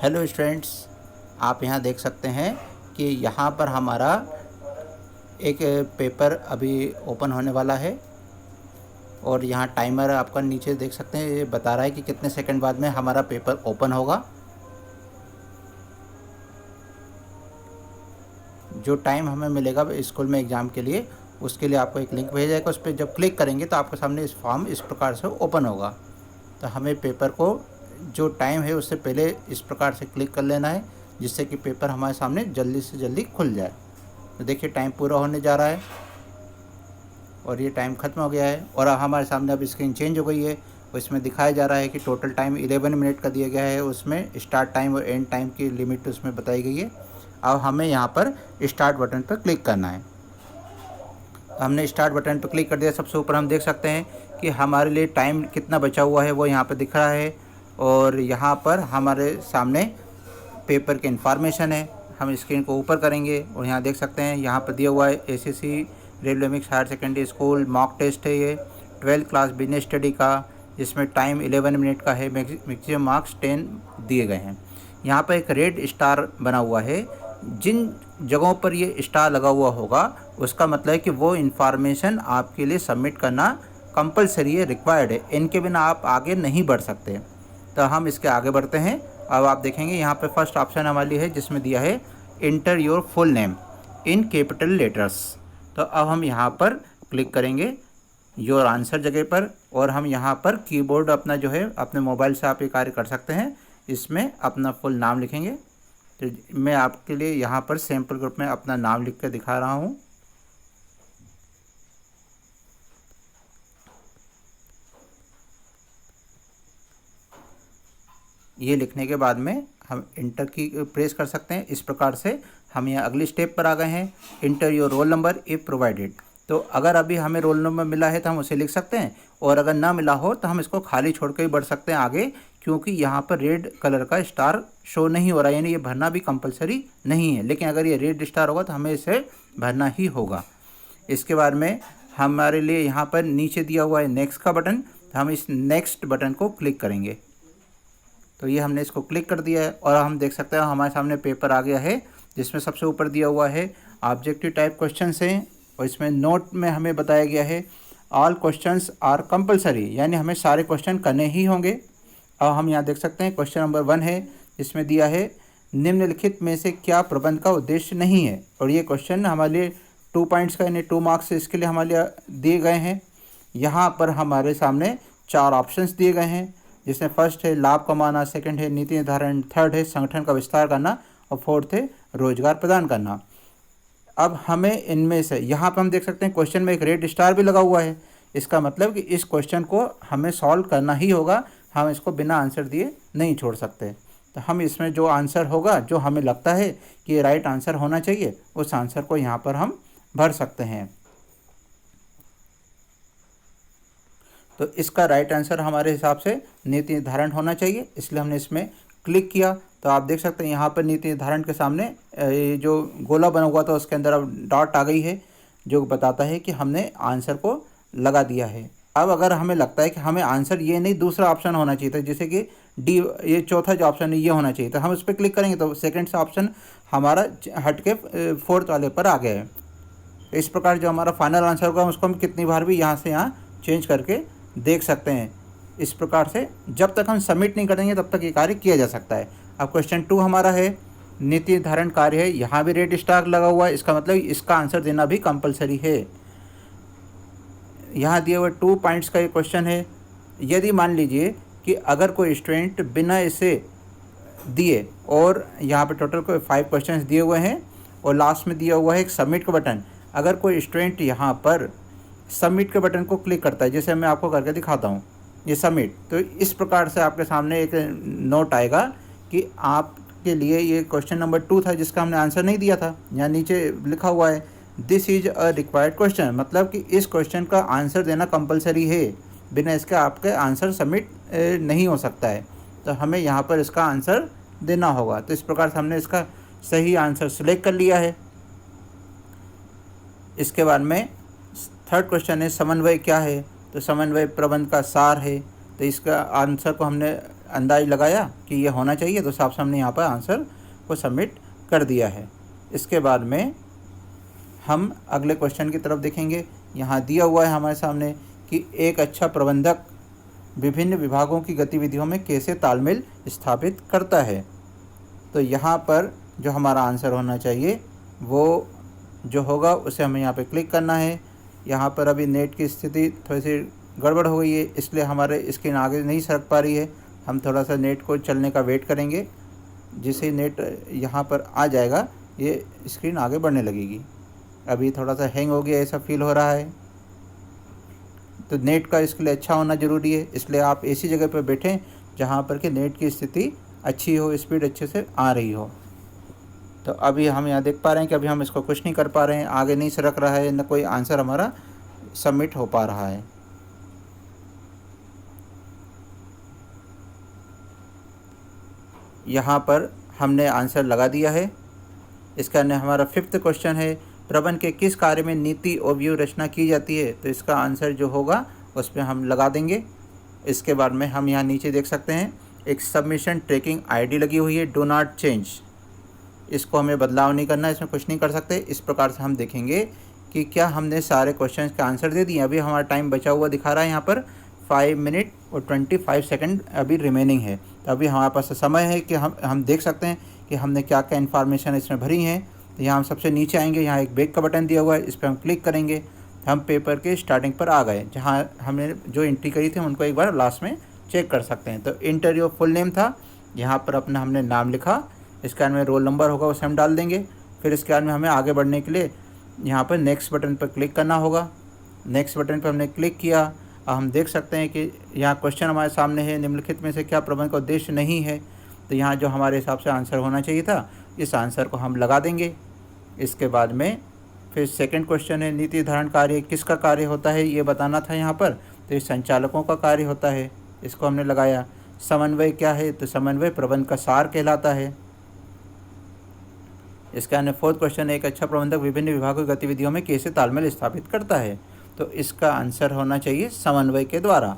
Hello students, आप यहाँ देख सकते हैं कि यहाँ पर हमारा एक पेपर अभी ओपन होने वाला है और यहाँ टाइमर आपका नीचे देख सकते हैं, ये बता रहा है कि कितने सेकंड बाद में हमारा पेपर ओपन होगा। जो टाइम हमें मिलेगा स्कूल में एग्ज़ाम के लिए, उसके लिए आपको एक लिंक भेजा जाएगा। उस पर जब क्लिक करेंगे तो आपके सामने इस फॉर्म इस प्रकार से ओपन होगा। तो हमें पेपर को जो टाइम है उससे पहले इस प्रकार से क्लिक कर लेना है, जिससे कि पेपर हमारे सामने जल्दी से जल्दी खुल जाए। तो देखिए टाइम पूरा होने जा रहा है और ये टाइम ख़त्म हो गया है और हमारे सामने अब स्क्रीन चेंज हो गई है। उसमें दिखाया जा रहा है कि टोटल टाइम 11 मिनट का दिया गया है। उसमें स्टार्ट टाइम और एंड टाइम की लिमिट उसमें बताई गई है। अब हमें यहाँ पर स्टार्ट बटन पर क्लिक करना है। हमने स्टार्ट बटन पर क्लिक कर दिया। सबसे ऊपर हम देख सकते हैं कि हमारे लिए टाइम कितना बचा हुआ है वो यहाँ पर दिख रहा है और यहाँ पर हमारे सामने पेपर की इन्फॉर्मेशन है। हम स्क्रीन को ऊपर करेंगे और यहाँ देख सकते हैं, यहाँ पर दिया हुआ है SSC railway mix higher secondary school mock test है ये 12th क्लास बिजनेस स्टडी का, जिसमें टाइम 11 मिनट का है। मैक्सिमम मार्क्स 10 दिए गए हैं। यहाँ पर एक रेड स्टार बना हुआ है। जिन जगहों पर ये स्टार लगा हुआ होगा उसका मतलब है कि वो इन्फॉर्मेशन आपके लिए सबमिट करना कंपलसरी है, रिक्वायर्ड है। इनके बिना आप आगे नहीं बढ़ सकते। तो हम इसके आगे बढ़ते हैं। अब आप देखेंगे यहाँ पे फर्स्ट ऑप्शन हमारी है जिसमें दिया है inter your full name in capital letters. तो अब हम यहाँ पर क्लिक करेंगे योर आंसर जगह पर और हम यहाँ पर कीबोर्ड अपना जो है अपने मोबाइल से आप ये कार्य कर सकते हैं। इसमें अपना फुल नाम लिखेंगे। तो मैं आपके लिए यहाँ पर सैम्पल ग्रुप में अपना नाम लिख कर दिखा रहा हूँ। ये लिखने के बाद में हम इंटर की प्रेस कर सकते हैं। इस प्रकार से हम यहाँ अगली स्टेप पर आ गए हैं, inter your roll number if provided. तो अगर अभी हमें रोल नंबर मिला है तो हम उसे लिख सकते हैं और अगर ना मिला हो तो हम इसको खाली छोड़ के ही बढ़ सकते हैं आगे, क्योंकि यहाँ पर रेड कलर का स्टार शो नहीं हो रहा है, यानी ये भरना भी कंपलसरी नहीं है। लेकिन अगर ये रेड स्टार होगा तो हमें इसे भरना ही होगा। इसके बाद में हमारे लिए यहाँ पर नीचे दिया हुआ है नेक्स्ट का बटन, तो हम इस नेक्स्ट बटन को क्लिक करेंगे। तो ये हमने इसको क्लिक कर दिया है और हम देख सकते हैं हमारे सामने पेपर आ गया है, जिसमें सबसे ऊपर दिया हुआ है ऑब्जेक्टिव टाइप क्वेश्चन हैं और इसमें नोट में हमें बताया गया है ऑल क्वेश्चंस आर कंपलसरी, यानी हमें सारे क्वेश्चन करने ही होंगे। अब हम यहाँ देख सकते हैं क्वेश्चन नंबर 1 है, जिसमें दिया है निम्नलिखित में से क्या प्रबंध का उद्देश्य नहीं है। और ये क्वेश्चन हमारे लिए 2 पॉइंट्स का यानी 2 मार्क्स इसके लिए हमारे लिए दिए गए हैं। यहाँ पर हमारे सामने 4 ऑप्शंस दिए गए हैं, जिसमें फर्स्ट है लाभ कमाना, सेकंड है नीति निर्धारण, थर्ड है संगठन का विस्तार करना और फोर्थ है रोजगार प्रदान करना। अब हमें इनमें से यहाँ पर हम देख सकते हैं क्वेश्चन में एक रेड स्टार भी लगा हुआ है। इसका मतलब कि इस क्वेश्चन को हमें सॉल्व करना ही होगा, हम इसको बिना आंसर दिए नहीं छोड़ सकते। तो हम इसमें जो आंसर होगा, जो हमें लगता है कि ये राइट आंसर होना चाहिए, उस आंसर को यहाँ पर हम भर सकते हैं। तो इसका राइट आंसर हमारे हिसाब से नीति निर्धारण होना चाहिए, इसलिए हमने इसमें क्लिक किया। तो आप देख सकते हैं यहाँ पर नीति निर्धारण के सामने ये जो गोला बना हुआ था उसके अंदर अब डॉट आ गई है, जो बताता है कि हमने आंसर को लगा दिया है। अब अगर हमें लगता है कि हमें आंसर ये नहीं दूसरा ऑप्शन होना चाहिए था, जैसे कि डी, ये चौथा जो ऑप्शन है ये होना चाहिए था, हम उस पर क्लिक करेंगे तो सेकेंड से ऑप्शन हमारा हट के 4th वाले पर आ गया है। इस प्रकार जो हमारा फाइनल आंसर होगा उसको हम कितनी बार भी यहाँ से यहाँ चेंज करके देख सकते हैं। इस प्रकार से जब तक हम सबमिट नहीं करेंगे तब तक ये कार्य किया जा सकता है। अब क्वेश्चन 2 हमारा है नीति निर्धारण कार्य है, यहाँ भी रेड स्टार लगा हुआ है, इसका मतलब इसका आंसर देना भी कंपलसरी है। यहाँ दिए हुए 2 पॉइंट्स का ये क्वेश्चन है। यदि मान लीजिए कि अगर कोई स्टूडेंट बिना इसे दिए, और यहाँ पे टोटल कोई 5 क्वेश्चन दिए हुए हैं और लास्ट में दिया हुआ है एक सबमिट का बटन। अगर कोई स्टूडेंट यहाँ पर सबमिट के बटन को क्लिक करता है, जैसे मैं आपको करके दिखाता हूँ, ये सबमिट, तो इस प्रकार से आपके सामने एक नोट आएगा कि आपके लिए ये क्वेश्चन नंबर 2 था जिसका हमने आंसर नहीं दिया था। यहाँ नीचे लिखा हुआ है this is a required question, मतलब कि इस क्वेश्चन का आंसर देना कंपलसरी है, बिना इसके आपके आंसर सबमिट नहीं हो सकता है। तो हमें यहाँ पर इसका आंसर देना होगा। तो इस प्रकार से हमने इसका सही आंसर सिलेक्ट कर लिया है। इसके बाद में थर्ड क्वेश्चन है समन्वय क्या है, तो समन्वय प्रबंध का सार है। तो इसका आंसर को हमने अंदाज़ लगाया कि ये होना चाहिए, तो साफ सामने यहाँ पर आंसर को सबमिट कर दिया है। इसके बाद में हम अगले क्वेश्चन की तरफ देखेंगे। यहाँ दिया हुआ है हमारे सामने कि एक अच्छा प्रबंधक विभिन्न विभागों की गतिविधियों में कैसे तालमेल स्थापित करता है। तो यहाँ पर जो हमारा आंसर होना चाहिए वो जो होगा उसे हमें यहाँ पे क्लिक करना है। यहाँ पर अभी नेट की स्थिति थोड़ी सी गड़बड़ हो गई है, इसलिए हमारे स्क्रीन आगे नहीं सरक पा रही है। हम थोड़ा सा नेट को चलने का वेट करेंगे, जिससे नेट यहाँ पर आ जाएगा ये स्क्रीन आगे बढ़ने लगेगी। अभी थोड़ा सा हैंग हो गया ऐसा फील हो रहा है, तो नेट का इसके लिए अच्छा होना ज़रूरी है। इसलिए आप ऐसी जगह पर बैठें जहाँ पर कि नेट की स्थिति अच्छी हो, स्पीड अच्छे से आ रही हो। तो अभी हम यहाँ देख पा रहे हैं कि अभी हम इसको कुछ नहीं कर पा रहे हैं, आगे नहीं सरक रहा है, न कोई आंसर हमारा सबमिट हो पा रहा है। यहाँ पर हमने आंसर लगा दिया है। इसका हमारा 5th क्वेश्चन है, प्रबंध के किस कार्य में नीति और व्यू रचना की जाती है। तो इसका आंसर जो होगा उस पर हम लगा देंगे। इसके बाद में हम यहाँ नीचे देख सकते हैं एक सबमिशन ट्रैकिंग आईडी लगी हुई है, डू नॉट चेंज। इसको हमें बदलाव नहीं करना है, इसमें कुछ नहीं कर सकते। इस प्रकार से हम देखेंगे कि क्या हमने सारे क्वेश्चन का आंसर दे दिए। अभी हमारा टाइम बचा हुआ दिखा रहा है, यहाँ पर 5 मिनट और 25 सेकंड अभी रिमेनिंग है। तो अभी हमारे पास समय है कि हम देख सकते हैं कि हमने क्या क्या इन्फॉर्मेशन इसमें भरी है। तो यहाँ हम सबसे नीचे आएंगे, यहाँ एक बैक का बटन दिया हुआ है, इस पर हम क्लिक करेंगे। हम पेपर के स्टार्टिंग पर आ गए, जहाँ हमने जो एंट्री करी थी उनको एक बार लास्ट में चेक कर सकते हैं। तो इंटर योर फुल नेम था, यहाँ पर अपना हमने नाम लिखा। इसके बाद में रोल नंबर होगा उसे हम डाल देंगे। फिर इसके बाद में हमें आगे बढ़ने के लिए यहाँ पर नेक्स्ट बटन पर क्लिक करना होगा। नेक्स्ट बटन पर हमने क्लिक किया। अब हम देख सकते हैं कि यहाँ क्वेश्चन हमारे सामने है, निम्नलिखित में से क्या प्रबंध का उद्देश्य नहीं है। तो यहाँ जो हमारे हिसाब से आंसर होना चाहिए था, इस आंसर को हम लगा देंगे। इसके बाद में फिर सेकंड क्वेश्चन है, नीति धारण कार्य किसका कार्य होता है, ये बताना था यहाँ पर। तो ये संचालकों का कार्य होता है, इसको हमने लगाया। समन्वय क्या है, तो समन्वय प्रबंध का सार कहलाता है। इसका अन्य 4th क्वेश्चन है, एक अच्छा प्रबंधक विभिन्न विभागों की गतिविधियों में कैसे तालमेल स्थापित करता है। तो इसका आंसर होना चाहिए समन्वय के द्वारा।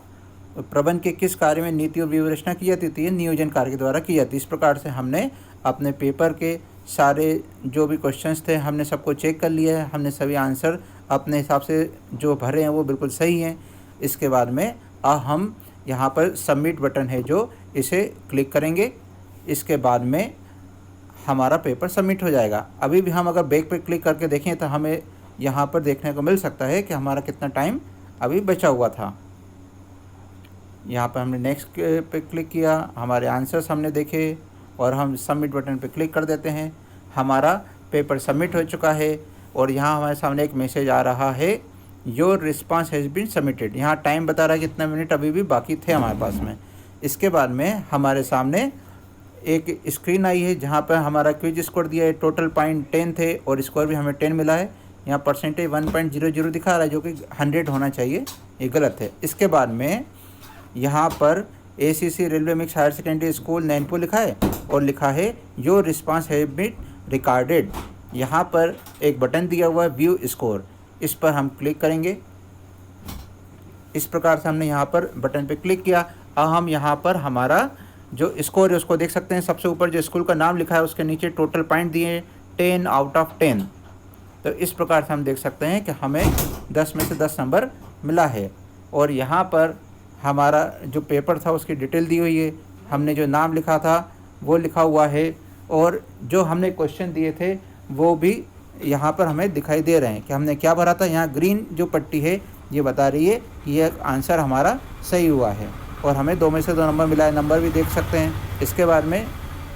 तो प्रबंध के किस कार्य में नीति और व्यूहरचना की जाती थी, नियोजन कार्य के द्वारा की जाती है। इस प्रकार से हमने अपने पेपर के सारे जो भी क्वेश्चंस थे हमने सबको चेक कर लिया है। हमने सभी आंसर अपने हिसाब से जो भरे हैं वो बिल्कुल सही हैं। इसके बाद में हम यहाँ पर सबमिट बटन है जो, इसे क्लिक करेंगे। इसके बाद में हमारा पेपर सबमिट हो जाएगा। अभी भी हम अगर बैक पे क्लिक करके देखें तो हमें यहाँ पर देखने को मिल सकता है कि हमारा कितना टाइम अभी बचा हुआ था। यहाँ पर हमने नेक्स्ट पे क्लिक किया, हमारे आंसर्स हमने देखे और हम सबमिट बटन पे क्लिक कर देते हैं। हमारा पेपर सबमिट हो चुका है और यहाँ हमारे सामने एक मैसेज आ रहा है, your response has been submitted. यहाँ टाइम बता रहा है कितना मिनट अभी भी बाकी थे हमारे पास में। इसके बाद में हमारे सामने एक स्क्रीन आई है जहाँ पर हमारा क्विज स्कोर दिया है। टोटल पॉइंट 10 थे और स्कोर भी हमें 10 मिला है। यहाँ परसेंटेज 1.00 दिखा रहा है जो कि 100 होना चाहिए, ये गलत है। इसके बाद में यहाँ पर ACC railway mix higher secondary school Nainpur लिखा है और लिखा है your response have been recorded. यहाँ पर एक बटन दिया हुआ है व्यू स्कोर, इस पर हम क्लिक करेंगे। इस प्रकार से हमने यहाँ पर बटन पे क्लिक किया। अब हम यहाँ पर हमारा जो स्कोर है उसको देख सकते हैं। सबसे ऊपर जो स्कूल का नाम लिखा है उसके नीचे टोटल पॉइंट दिए हैं 10 आउट ऑफ 10। तो इस प्रकार से हम देख सकते हैं कि हमें 10 में से 10 नंबर मिला है। और यहाँ पर हमारा जो पेपर था उसकी डिटेल दी हुई है, हमने जो नाम लिखा था वो लिखा हुआ है और जो हमने क्वेश्चन दिए थे वो भी यहाँ पर हमें दिखाई दे रहे हैं कि हमने क्या भरा था। यहाँ ग्रीन जो पट्टी है ये बता रही है कि ये आंसर हमारा सही हुआ है और हमें 2 में से 2 नंबर मिला है, नंबर भी देख सकते हैं। इसके बाद में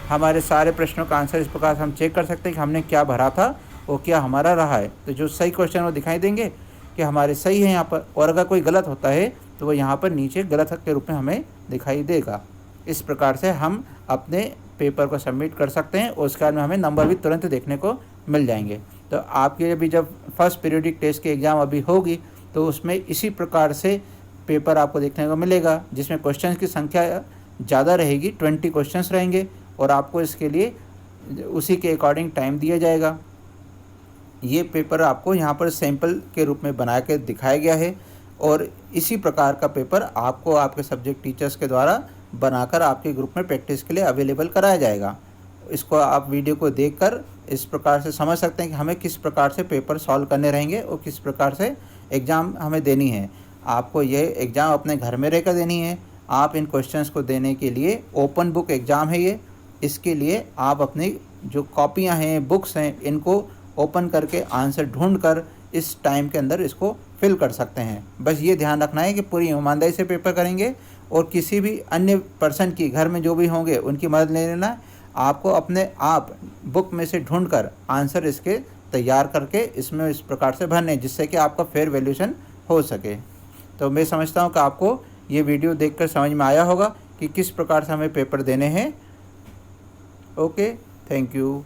हमारे सारे प्रश्नों का आंसर इस प्रकार से हम चेक कर सकते हैं कि हमने क्या भरा था वो क्या हमारा रहा है। तो जो सही क्वेश्चन वो दिखाई देंगे कि हमारे सही है यहाँ पर, और अगर कोई गलत होता है तो वो यहाँ पर नीचे गलत के रूप में हमें दिखाई देगा। इस प्रकार से हम अपने पेपर को सबमिट कर सकते हैं और उसके बाद में हमें नंबर भी तुरंत देखने को मिल जाएंगे। तो आपके अभी जब फर्स्ट पीरियडिक टेस्ट की एग्ज़ाम अभी होगी तो उसमें इसी प्रकार से पेपर आपको देखने को मिलेगा, जिसमें क्वेश्चंस की संख्या ज़्यादा रहेगी, 20 क्वेश्चंस रहेंगे और आपको इसके लिए उसी के अकॉर्डिंग टाइम दिया जाएगा। ये पेपर आपको यहाँ पर सैंपल के रूप में बना के दिखाया गया है और इसी प्रकार का पेपर आपको आपके सब्जेक्ट टीचर्स के द्वारा बनाकर आपके ग्रुप में प्रैक्टिस के लिए अवेलेबल कराया जाएगा। इसको आप वीडियो को देखकर इस प्रकार से समझ सकते हैं कि हमें किस प्रकार से पेपर सॉल्व करने रहेंगे और किस प्रकार से एग्ज़ाम हमें देनी है। आपको ये एग्ज़ाम अपने घर में रहकर देनी है। आप इन क्वेश्चंस को देने के लिए ओपन बुक एग्ज़ाम है ये। इसके लिए आप अपनी जो कॉपियाँ हैं, बुक्स हैं, इनको ओपन करके आंसर ढूंढकर इस टाइम के अंदर इसको फिल कर सकते हैं। बस ये ध्यान रखना है कि पूरी ईमानदारी से पेपर करेंगे और किसी भी अन्य पर्सन की, घर में जो भी होंगे उनकी मदद ले लेना। आपको अपने आप बुक में से ढूंढकर आंसर इसके तैयार करके इसमें इस प्रकार से भरने, जिससे कि आपका फेयर वैल्यूएशन हो सके। तो मैं समझता हूँ कि आपको ये वीडियो देखकर समझ में आया होगा कि किस प्रकार से हमें पेपर देने हैं। Okay, thank you.